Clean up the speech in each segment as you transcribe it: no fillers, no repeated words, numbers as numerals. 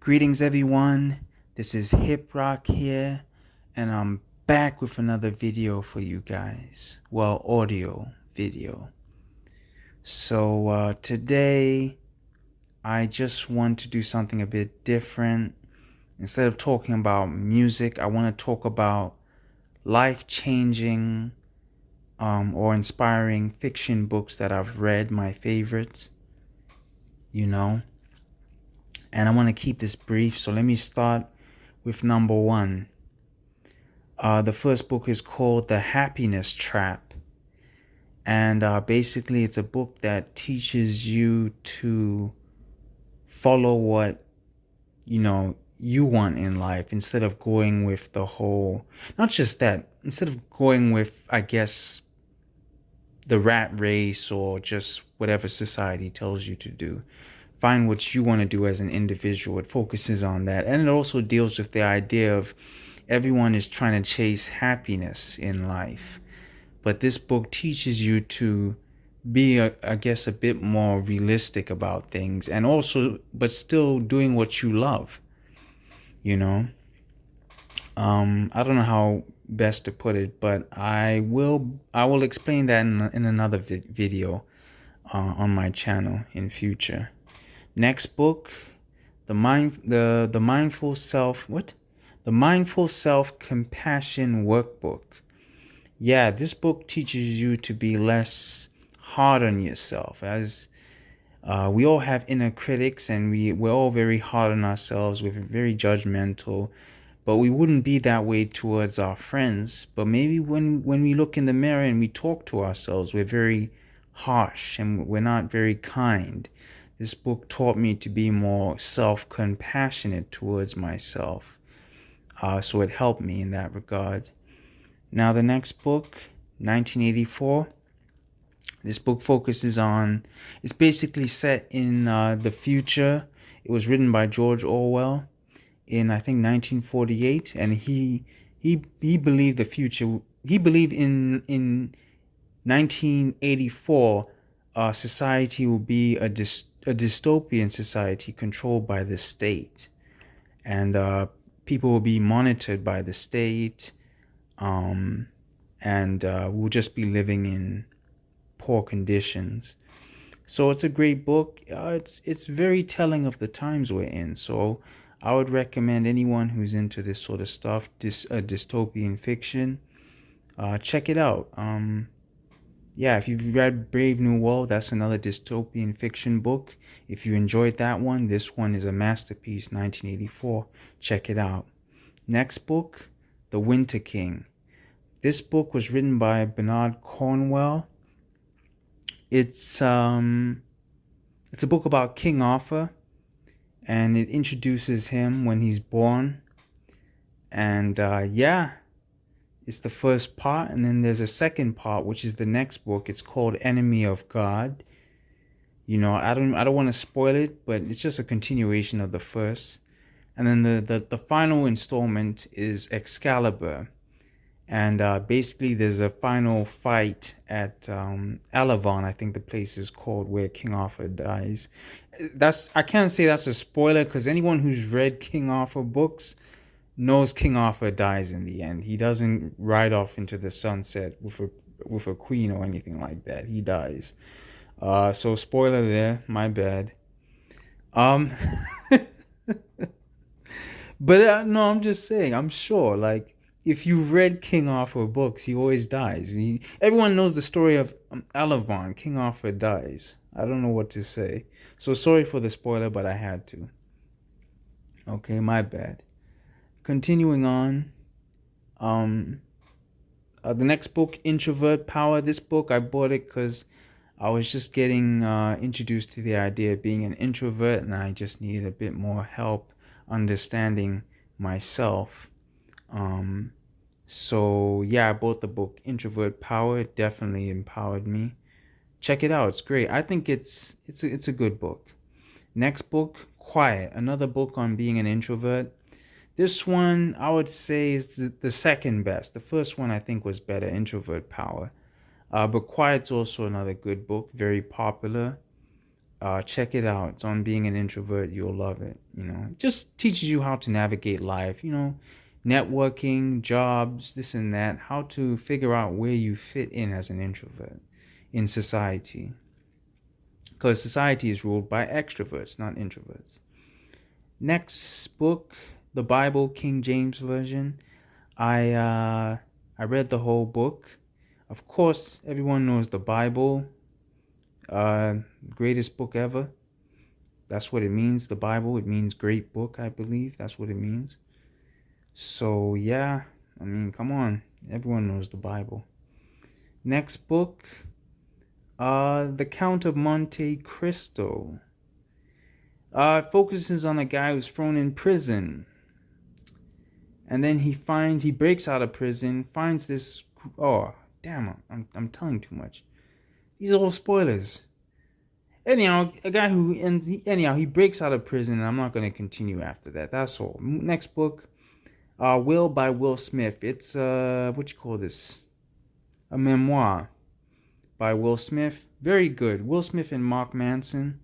Greetings, everyone. This is Hip Rock here, and I'm back with another video for you guys. Well, audio video. So, today I just want to do something a bit different. Instead of talking about music, I want to talk about life changing or inspiring fiction books that I've read, my favorites, you know. And I want to keep this brief, so let me start with number one. The first book is called The Happiness Trap. And basically, it's a book that teaches you to follow what, you want in life instead of going with the whole, not just that, instead of going with, I guess, the rat race or just whatever society tells you to do. Find what you want to do as an individual. It focuses on that. And it also deals with the idea of everyone is trying to chase happiness in life. But this book teaches you to be, I guess, a bit more realistic about things and also, but still doing what you love, you know? I don't know how best to put it, but I will explain that in another video on my channel in future. Next book, the mindful self what? The Mindful Self Compassion Workbook. Yeah, this book teaches you to be less hard on yourself, as we all have inner critics, and we're all very hard on ourselves. We're very judgmental, but we wouldn't be that way towards our friends. But maybe when we look in the mirror and we talk to ourselves, we're very harsh and we're not very kind. This book taught me to be more self-compassionate towards myself. So it helped me in that regard. Now the next book, 1984. This book focuses on, it's basically set in the future. It was written by George Orwell in, I think, 1948, and he believed the future. He believed in 1984, society will be a dystopian society controlled by the state, and people will be monitored by the state, and we'll just be living in poor conditions. So it's a great book. It's very telling of the times we're in. So I would recommend anyone who's into this sort of stuff, dystopian fiction, check it out. Yeah, if you've read Brave New World, that's another dystopian fiction book. If you enjoyed that one, this one is a masterpiece, 1984. Check it out. Next book, The Winter King. This book was written by Bernard Cornwell. It's a book about King Arthur, and it introduces him when he's born. And yeah, it's the first part, and then there's a second part, which is the next book. It's called Enemy of God. I don't want to spoil it, but it's just a continuation of the first. And then the final installment is Excalibur. And basically there's a final fight at Alavon, I think the place is called, where King Arthur dies. I can't say that's a spoiler, because anyone who's read King Arthur books knows King Arthur dies in the end. He doesn't ride off into the sunset with a queen or anything like that. He dies. So spoiler there, my bad. Um, but no, I'm just saying, I'm sure, like, if you've read King Arthur books, he always dies. Everyone knows the story of Alavon. King Arthur dies. I don't know what to say. So sorry for the spoiler, but I had to. Okay, my bad. Continuing on, the next book, Introvert Power. This book, I bought it because I was just getting introduced to the idea of being an introvert, and I just needed a bit more help understanding myself. So yeah, I bought the book Introvert Power. It definitely empowered me. Check it out. It's great. I think it's a good book. Next book, Quiet, another book on being an introvert. This one, I would say, is the second best. The first one, I think, was better, Introvert Power. But Quiet's also another good book, very popular. Check it out. It's on being an introvert. You'll love it. It just teaches you how to navigate life. Networking, jobs, this and that. How to figure out where you fit in as an introvert in society. Because society is ruled by extroverts, not introverts. Next book, the Bible, King James Version. I read the whole book. Of course, everyone knows the Bible. Greatest book ever. That's what it means. The Bible, it means great book, I believe. That's what it means. So yeah, come on. Everyone knows the Bible. Next book, The Count of Monte Cristo. It focuses on a guy who's thrown in prison. And then he breaks out of prison, finds this, oh, damn, I'm telling too much. These are all spoilers. Anyhow, he breaks out of prison, and I'm not going to continue after that. That's all. Next book, Will by Will Smith. It's, what you call this? A memoir by Will Smith. Very good. Will Smith and Mark Manson.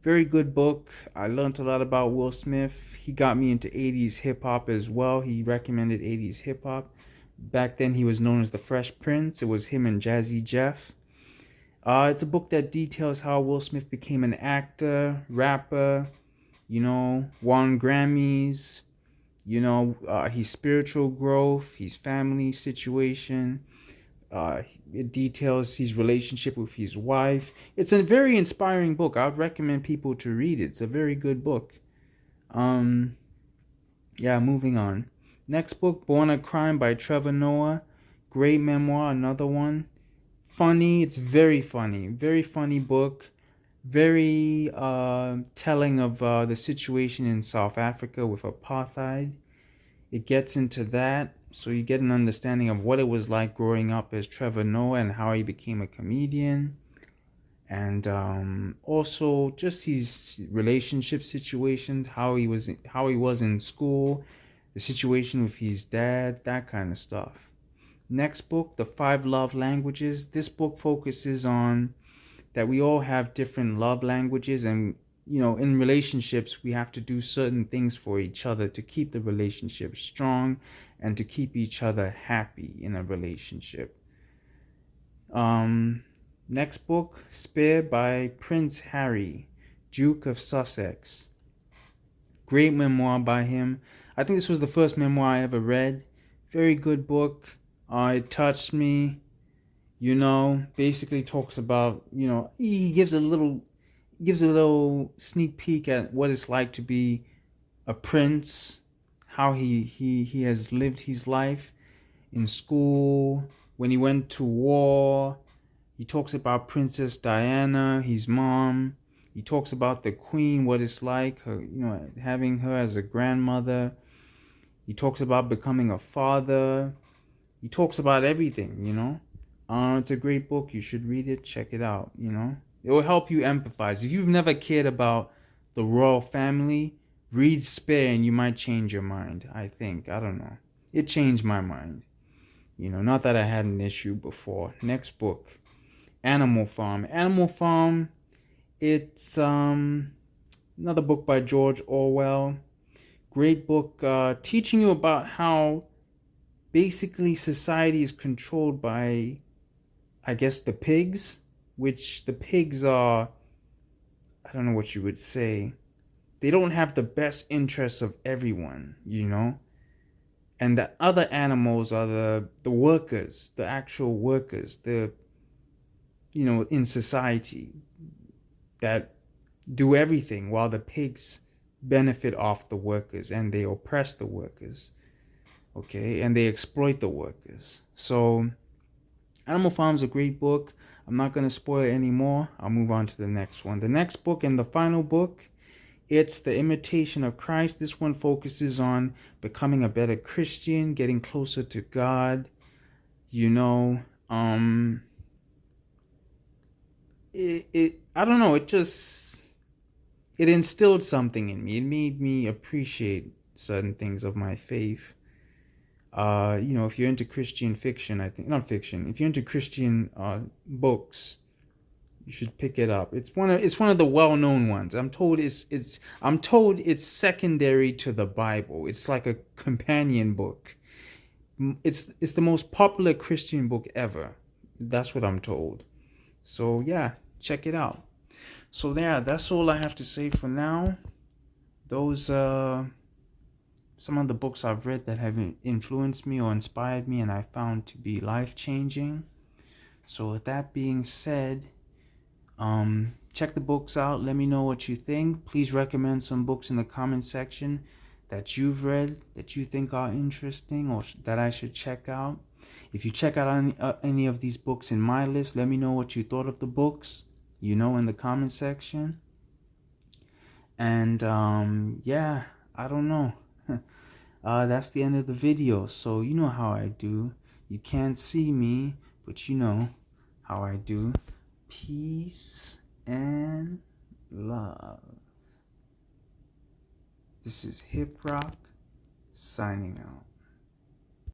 Very good book. I learned a lot about Will Smith. He got me into 80s hip-hop as well. He recommended 80s hip-hop. Back then, he was known as the Fresh Prince. It was him and Jazzy Jeff. It's a book that details how Will Smith became an actor, rapper, won Grammys, his spiritual growth, his family situation. It details his relationship with his wife. It's a very inspiring book. I would recommend people to read it. It's a very good book. Moving on. Next book, Born a Crime by Trevor Noah. Great memoir, another one. Funny, it's very funny. Very funny book. Very telling of the situation in South Africa with apartheid. It gets into that, so you get an understanding of what it was like growing up as Trevor Noah and how he became a comedian. And also just his relationship situations, how he was in school, the situation with his dad, that kind of stuff. Next book, The 5 Love Languages. This book focuses on that we all have different love languages, and in relationships we have to do certain things for each other to keep the relationship strong and to keep each other happy in a relationship. Next book, Spare by Prince Harry, Duke of Sussex. Great memoir by him. I think this was the first memoir I ever read. Very good book. It touched me. Basically talks about, he gives a little sneak peek at what it's like to be a prince, how he has lived his life in school, when he went to war. He talks about Princess Diana, his mom. He talks about the queen, what it's like, her, having her as a grandmother. He talks about becoming a father. He talks about everything, It's a great book. You should read it. Check it out, It will help you empathize. If you've never cared about the royal family, read Spare and you might change your mind, I think. I don't know. It changed my mind. Not that I had an issue before. Next book, Animal Farm. Animal Farm, it's another book by George Orwell. Great book, teaching you about how basically society is controlled by, I guess, the pigs, which the pigs are, I don't know what you would say. They don't have the best interests of everyone, And the other animals are the workers, the actual workers, in society that do everything while the pigs benefit off the workers and they oppress the workers. Okay, and they exploit the workers. So Animal Farm is a great book. I'm not going to spoil it anymore. I'll move on to the next one. The next book and the final book, it's The Imitation of Christ. This one focuses on becoming a better Christian, getting closer to God. I don't know, it instilled something in me. It made me appreciate certain things of my faith. If you're into Christian fiction, I think, not fiction, if you're into Christian books, You should pick it up. It's one of the well-known ones. I'm told it's secondary to the Bible. It's like a companion book. It's the most popular Christian book ever. That's what I'm told. So yeah, check it out. So yeah, that's all I have to say for now. Those some of the books I've read that have influenced me or inspired me and I found to be life-changing. So with that being said, check the books out. Let me know what you think. Please recommend some books in the comment section that you've read that you think are interesting or that I should check out. If you check out any of these books in my list, let me know what you thought of the books, in the comment section. And yeah, I don't know. That's the end of the video. So you know how I do. You can't see me, but you know how I do. Peace and love. This is Hip Rock signing out.